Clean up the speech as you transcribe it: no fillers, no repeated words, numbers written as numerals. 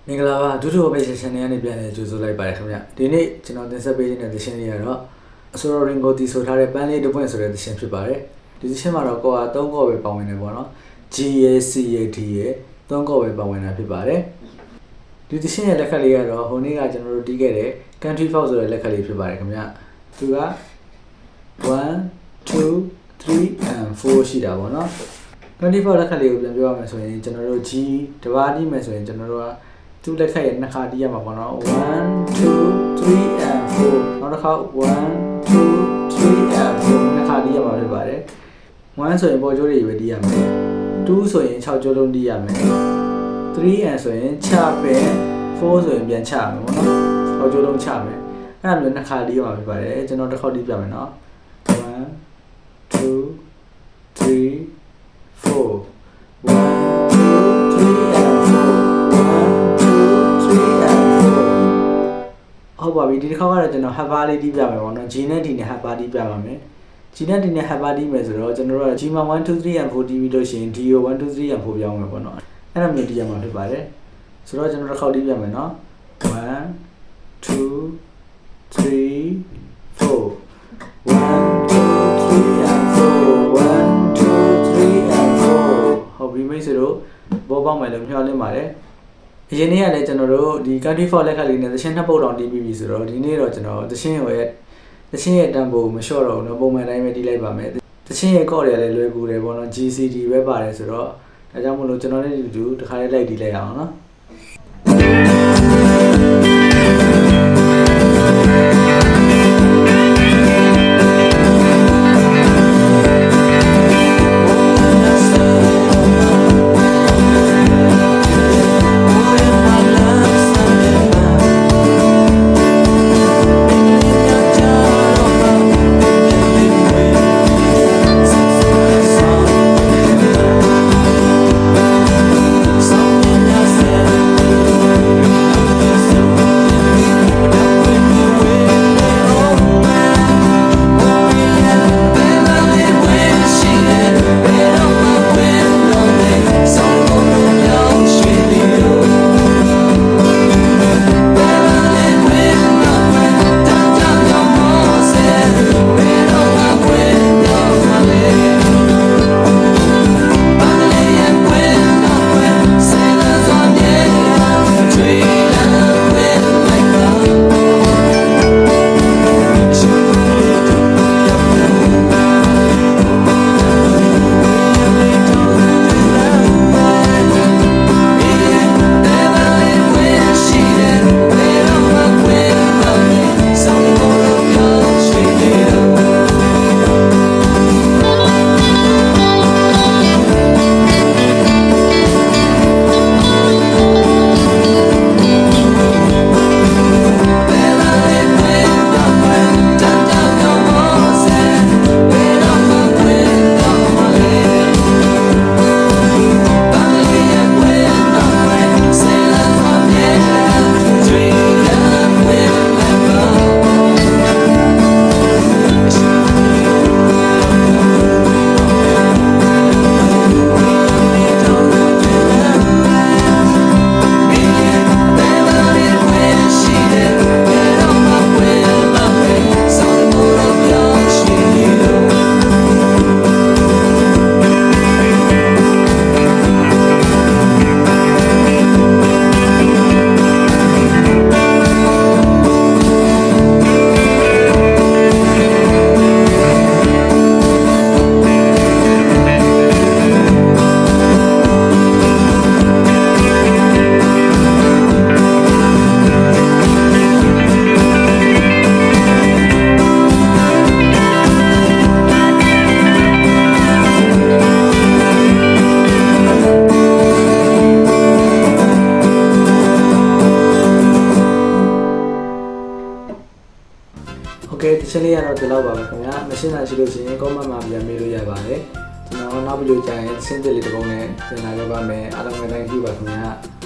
မင်္ဂလာပါဒုတိယဘေးရှင်နေရနေပြန်လဲကြိုဆိုလိုက်ပါတယ်ခင်ဗျဒီနေ့ကျွန်တော်တင်ဆက်ပေးနေတဲ့သရှင်လေးကတော့အဆိုရင်ကိုတီဆိုထားတဲ့ပန်းလေးတစ်ပွင့်ဆိုတဲ့သရှင်ဖြစ်ပါတယ်ဒီသရှင်မှာတော့ကိုက3ကော့ပဲပါဝင်နေပေါ့နော် GACAD ရဲ့3ကော့ပဲပါဝင်တာဖြစ်ပါတယ်ဒီသရှင်ရဲ့လက်ခတ်လေးကတော့ဟိုနေ့ကကျွန်တော်တို့တီးခဲ့တဲ့ Country Folk ဆိုတဲ့လက်ခတ်လေးဖြစ်ပါတယ်ခင်ဗျသူက1 2 3 and 4ရှိတာပေါ့နော် Country Folk လက်ခတ်လေးကိုပြန်ပြောရမယ်ဆိုရင်ကျွန်တော်တို့ G တပါးတီးမယ်ဆိုရင်ကျွန်တော်တို့ကသူ့လက်ခတ်ရဲ့နှစ်ခါတီးရမှာပေါ့နော်1 2 3 and 4နောက်တစ်ခါ1 2 3 and 4နှစ်ခါတီးရမှာဖြစ်ပါတယ်1ဆိုရင်ပေါ်ကျိုးတွေပဲတီးရမယ်2ဆိုရင်6ကျိုးလုံးတီးရမယ်3 and ဆိုရင်ချပဲ4ဆိုရင်ပြန်ချမယ်ပေါ့နော်6ကျိုးလုံးချမယ်အဲ့ဒါမျိုးနှစ်ခါတီးရမှာဖြစ်ပါတယ်ကျွန်တော်တစ်ခေါက်တီးပြမယ်နော်1 2 3 4 ဟုတ်ပါပြီဒီတစ်ခါကတော့ကျွန်တော် half bar လေးတီးပြမယ်ပေါ့နော် G နဲ့ D နဲ့ half bar တီးပြပါမယ် G နဲ့ D နဲ့ half bar တီးမယ်ဆိုတော့ကျွန်တော်တို့က G မှာ1 2 3 and 4တီးပြီးလို့ရှိရင် D ကို1 2 3 and 4ပြောင်းမယ်ပေါ့နော်အဲ့ဒါမျိုးတီးရမှာဖြစ်ပါတယ်ဆိုတော့ကျွန်တော်တစ်ခေါက်တီးပြမယ်နော်1 2 3 4 1 2 3 and 4 1 2 3 and 4ဟုတ်ပြီမိတ်ဆွေတို့ဘောပေါက်မယ်လို့မျှော်လင့်ပါတယ်အရင်နေ့ကလည်းကျွန်တော်တို့ဒီ Country Folk လက်ခတ်လေးနဲ့သရှင်နှစ်ပုတ်တောင်တီးပြီးပြီဆိုတော့ဒီနေ့တော့ကျွန်တော်သရှင်ရဲ့တန်ဖိုးမလျှော့တော့ဘူးเนาะပုံမှန်တိုင်းပဲတီးလိုက်ပါမယ်သရှင်ရဲ့ကော့တွေကလည်းလွယ်ကူတယ်ပေါ့နော် GCD ပဲပါတယ်ဆိုတော့ဒါကြောင့်မလို့ကျွန်တော်လည်းဒီတခါလေးလိုက်တီးလိုက်အောင်เนาะโอเคတချင်းလေးကတော့ဒီလောက်ပါပဲခင်ဗျာမရှင်းတာရှိလို့ရှိရင် comment မှာပြန်မေးလို့ရပါတယ်ကျွန်တော်နောက်ဗီဒီယိုကြရင်စင်းသစ်လေးတစ်ပုံနဲ့ပြန်လာခဲ့ပါမယ်အားလုံးပဲ thank you ပါခင်ဗျာ